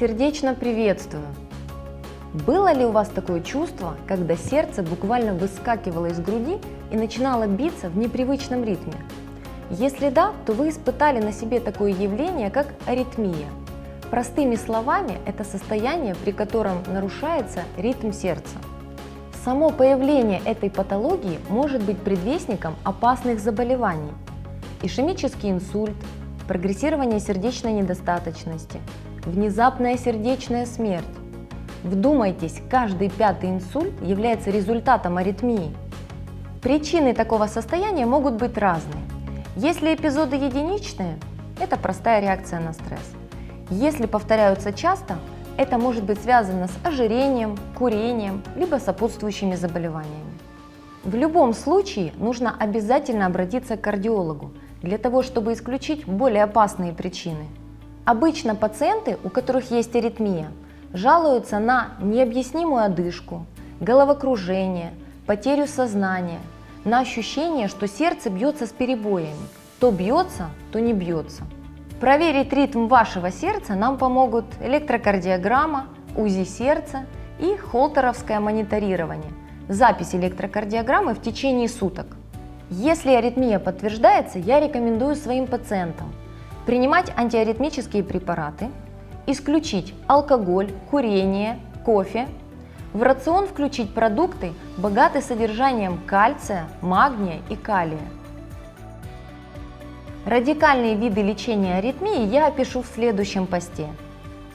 Сердечно приветствую! Было ли у вас такое чувство, когда сердце буквально выскакивало из груди и начинало биться в непривычном ритме? Если да, то вы испытали на себе такое явление, как аритмия. Простыми словами, это состояние, при котором нарушается ритм сердца. Само появление этой патологии может быть предвестником опасных заболеваний. Ишемический инсульт, прогрессирование сердечной недостаточности, внезапная сердечная смерть. Вдумайтесь, каждый пятый инсульт является результатом аритмии. Причины такого состояния могут быть разные. Если эпизоды единичные, это простая реакция на стресс. Если повторяются часто, это может быть связано с ожирением, курением, либо сопутствующими заболеваниями. В любом случае нужно обязательно обратиться к кардиологу для того, чтобы исключить более опасные причины. Обычно пациенты, у которых есть аритмия, жалуются на необъяснимую одышку, головокружение, потерю сознания, на ощущение, что сердце бьется с перебоями, то бьется, то не бьется. Проверить ритм вашего сердца нам помогут электрокардиограмма, УЗИ сердца и холтеровское мониторирование, запись электрокардиограммы в течение суток. Если аритмия подтверждается, я рекомендую своим пациентам принимать антиаритмические препараты, исключить алкоголь, курение, кофе, в рацион включить продукты, богатые содержанием кальция, магния и калия. Радикальные виды лечения аритмии я опишу в следующем посте.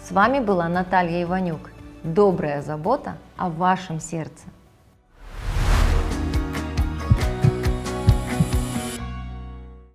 С вами была Наталья Иванюк. Добрая забота о вашем сердце.